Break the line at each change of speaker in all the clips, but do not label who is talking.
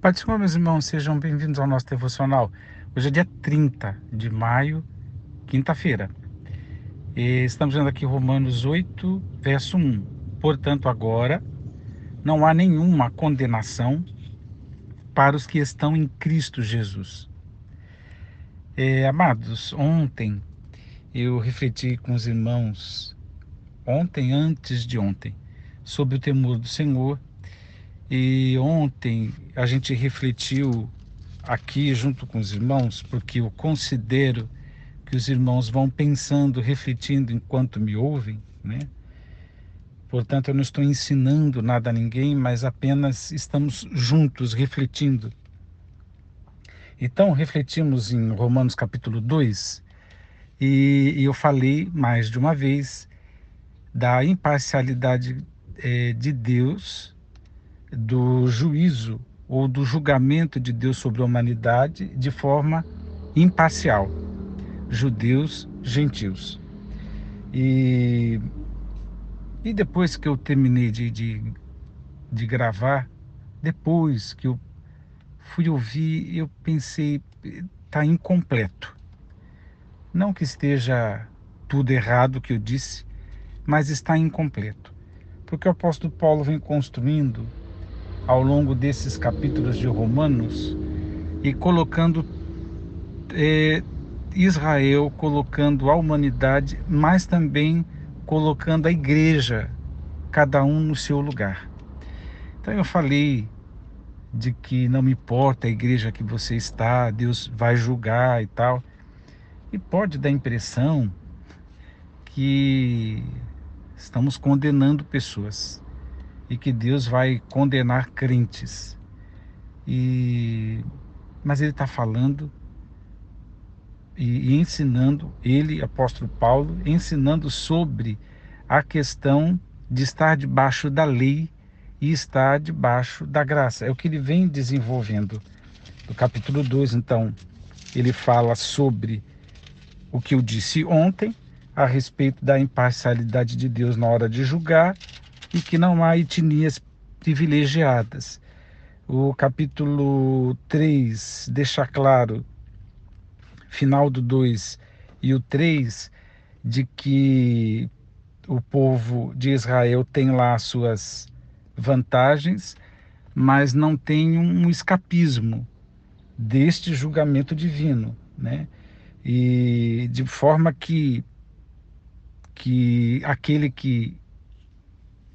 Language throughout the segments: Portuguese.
Pai do Senhor, meus irmãos, sejam bem-vindos ao nosso devocional. Hoje é dia 30 de maio, quinta-feira. E estamos vendo aqui Romanos 8, verso 1. Portanto, agora não há nenhuma condenação para os que estão em Cristo Jesus. Amados, ontem eu refleti com os irmãos, antes de ontem, sobre o temor do Senhor. E ontem a gente refletiu aqui junto com os irmãos, porque eu considero que os irmãos vão pensando, refletindo enquanto me ouvem, né? Portanto, eu não estou ensinando nada a ninguém, mas apenas estamos juntos refletindo. Então, refletimos em Romanos capítulo 2 e eu falei mais de uma vez da imparcialidade de Deus, do juízo ou do julgamento de Deus sobre a humanidade de forma imparcial, judeus, gentios. E depois que eu terminei de gravar, depois que eu fui ouvir, eu pensei, está incompleto. Não que esteja tudo errado o que eu disse, mas está incompleto. Porque o apóstolo Paulo vem construindo ao longo desses capítulos de Romanos e colocando Israel, colocando a humanidade, mas também colocando a igreja, cada um no seu lugar. Então eu falei de que não me importa a igreja que você está, Deus vai julgar e tal. E pode dar a impressão que estamos condenando pessoas e que Deus vai condenar crentes. Mas ele está falando e ensinando, ele, apóstolo Paulo, ensinando sobre a questão de estar debaixo da lei e estar debaixo da graça. É o que ele vem desenvolvendo. No capítulo 2, então, ele fala sobre o que eu disse ontem, a respeito da imparcialidade de Deus na hora de julgar e que não há etnias privilegiadas. O capítulo 3 deixa claro, final do 2 e o 3, de que o povo de Israel tem lá as suas vantagens, mas não tem um escapismo deste julgamento divino, né? E de forma que aquele que,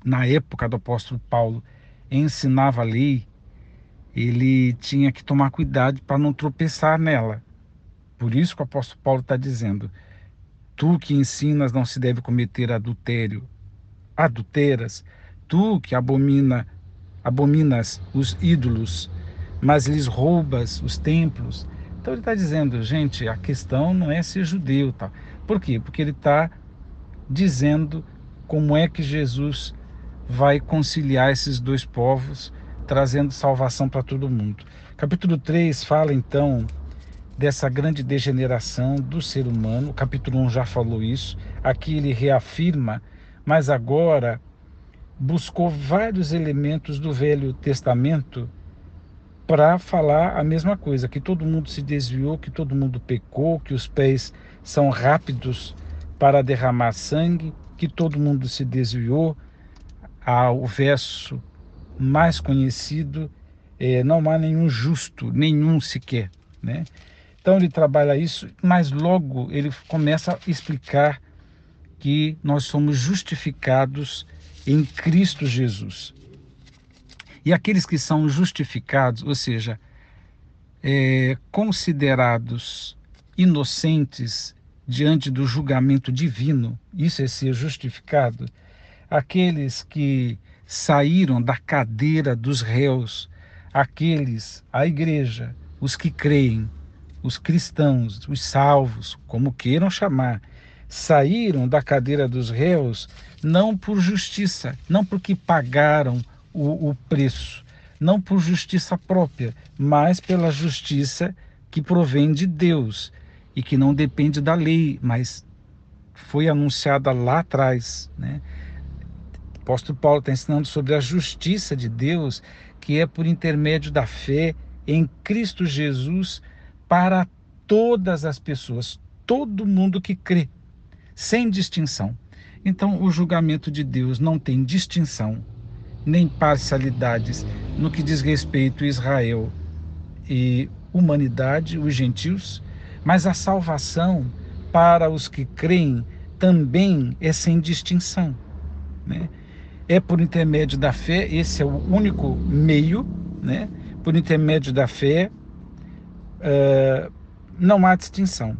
na época do apóstolo Paulo, ensinava a lei, ele tinha que tomar cuidado para não tropeçar nela. Por isso que o apóstolo Paulo está dizendo: tu que ensinas não se deve cometer adultério, adulteras, tu que abominas os ídolos, mas lhes roubas os templos. Então ele está dizendo, gente, a questão não é ser judeu, tá? Por quê? Porque ele está dizendo como é que Jesus vai conciliar esses dois povos, trazendo salvação para todo mundo. Capítulo 3 fala então dessa grande degeneração do ser humano. O capítulo 1 já falou isso. Aqui ele reafirma, mas agora buscou vários elementos do Velho Testamento para falar a mesma coisa, que todo mundo se desviou, que todo mundo pecou, que os pés são rápidos para derramar sangue, que todo mundo se desviou. O verso mais conhecido não há nenhum justo, nenhum sequer, né? Então ele trabalha isso, mas logo ele começa a explicar que nós somos justificados em Cristo Jesus. E aqueles que são justificados, ou seja, considerados inocentes diante do julgamento divino, isso é ser justificado. Aqueles que saíram da cadeira dos réus, a igreja, os que creem, os cristãos, os salvos, como queiram chamar, saíram da cadeira dos réus não por justiça, não porque pagaram o preço, não por justiça própria, mas pela justiça que provém de Deus e que não depende da lei, mas foi anunciada lá atrás, né? O apóstolo Paulo está ensinando sobre a justiça de Deus, que é por intermédio da fé em Cristo Jesus para todas as pessoas, todo mundo que crê, sem distinção. Então, o julgamento de Deus não tem distinção, nem parcialidades no que diz respeito a Israel e humanidade, os gentios, mas a salvação para os que creem também é sem distinção, né? É por intermédio da fé, esse é o único meio, né? Por intermédio da fé, não há distinção.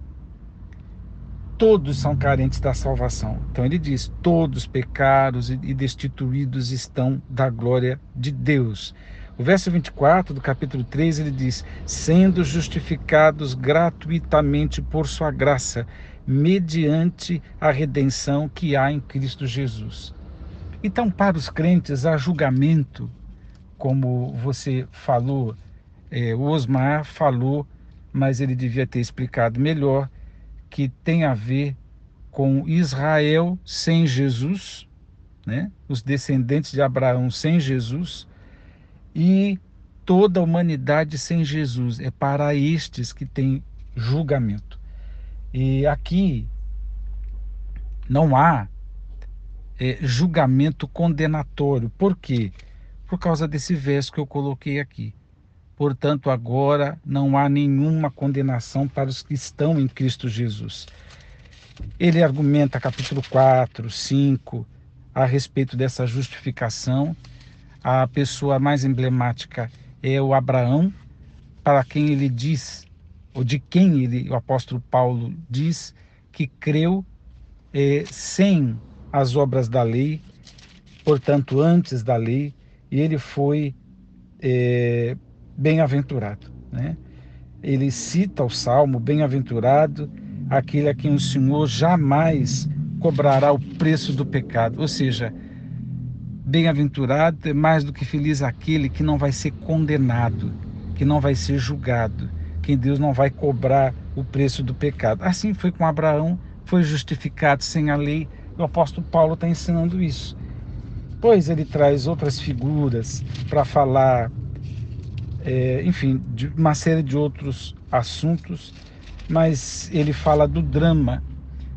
Todos são carentes da salvação. Então ele diz, todos pecados e destituídos estão da glória de Deus. O verso 24 do capítulo 3, ele diz, sendo justificados gratuitamente por sua graça, mediante a redenção que há em Cristo Jesus. Então, para os crentes, há julgamento, como você falou, o Osmar falou, mas ele devia ter explicado melhor, que tem a ver com Israel sem Jesus, né? Os descendentes de Abraão sem Jesus, e toda a humanidade sem Jesus. É para estes que tem julgamento. E aqui não há julgamento condenatório. Por quê? Por causa desse verso que eu coloquei aqui. Portanto, agora não há nenhuma condenação para os que estão em Cristo Jesus. Ele argumenta capítulo 4, 5, a respeito dessa justificação. A pessoa mais emblemática é o Abraão, para quem ele diz, ou de quem o apóstolo Paulo diz, que creu sem as obras da lei, portanto antes da lei, e ele foi bem-aventurado, né? Ele cita o Salmo, bem-aventurado aquele a quem o Senhor jamais cobrará o preço do pecado. Ou seja, bem-aventurado é mais do que feliz aquele que não vai ser condenado, que não vai ser julgado, que Deus não vai cobrar o preço do pecado. Assim foi com Abraão, foi justificado sem a lei. O apóstolo Paulo está ensinando isso. Pois ele traz outras figuras para falar, enfim, de uma série de outros assuntos, mas ele fala do drama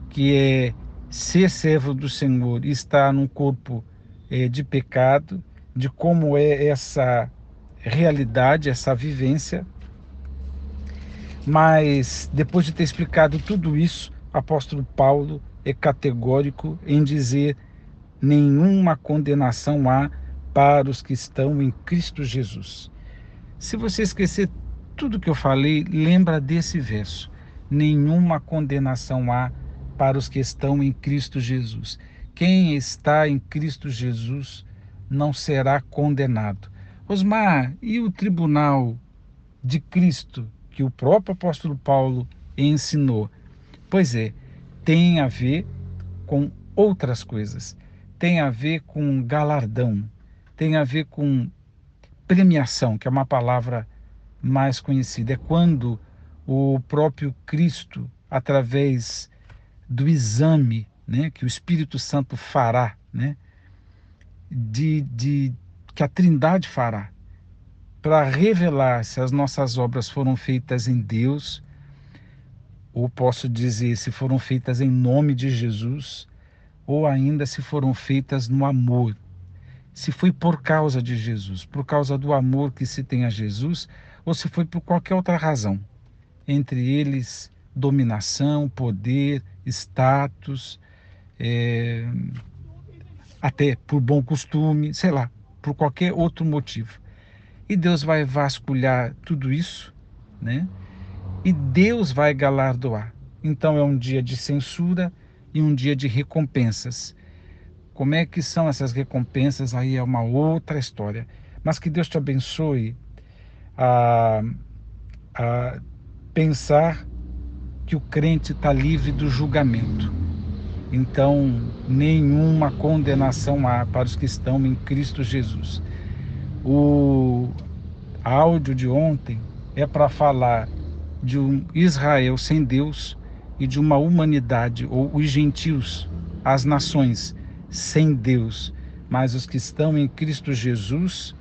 que é ser servo do Senhor e estar num corpo de pecado, de como é essa realidade, essa vivência. Mas depois de ter explicado tudo isso, o apóstolo Paulo é categórico em dizer: nenhuma condenação há para os que estão em Cristo Jesus. Se você esquecer tudo que eu falei, lembra desse verso. Nenhuma condenação há para os que estão em Cristo Jesus. Quem está em Cristo Jesus não será condenado. Osmar, e o tribunal de Cristo, que o próprio apóstolo Paulo ensinou? Pois é, tem a ver com outras coisas. Tem a ver com galardão, tem a ver com premiação, que é uma palavra mais conhecida. É quando o próprio Cristo, através do exame, né, que o Espírito Santo fará, né, que a Trindade fará, para revelar se as nossas obras foram feitas em Deus, ou posso dizer, se foram feitas em nome de Jesus, ou ainda se foram feitas no amor. Se foi por causa de Jesus, por causa do amor que se tem a Jesus, ou se foi por qualquer outra razão. Entre eles, dominação, poder, status, até por bom costume, sei lá, por qualquer outro motivo. E Deus vai vasculhar tudo isso, né? E Deus vai galardoar. Então é um dia de censura e um dia de recompensas. Como é que são essas recompensas? Aí é uma outra história. Mas que Deus te abençoe a pensar que o crente está livre do julgamento. Então, nenhuma condenação há para os que estão em Cristo Jesus. O áudio de ontem é para falar de um Israel sem Deus e de uma humanidade, ou os gentios, as nações, sem Deus. Mas os que estão em Cristo Jesus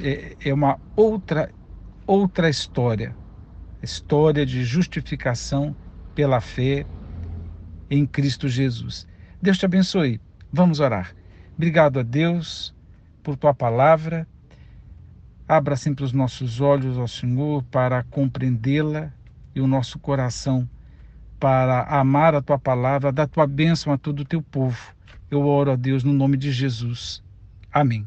é, é uma outra história de justificação pela fé em Cristo Jesus. Deus te abençoe. Vamos orar. Obrigado a Deus por tua palavra. Abra sempre os nossos olhos ao Senhor para compreendê-la e o nosso coração para amar a tua palavra, dar tua bênção a todo o teu povo. Eu oro a Deus no nome de Jesus. Amém.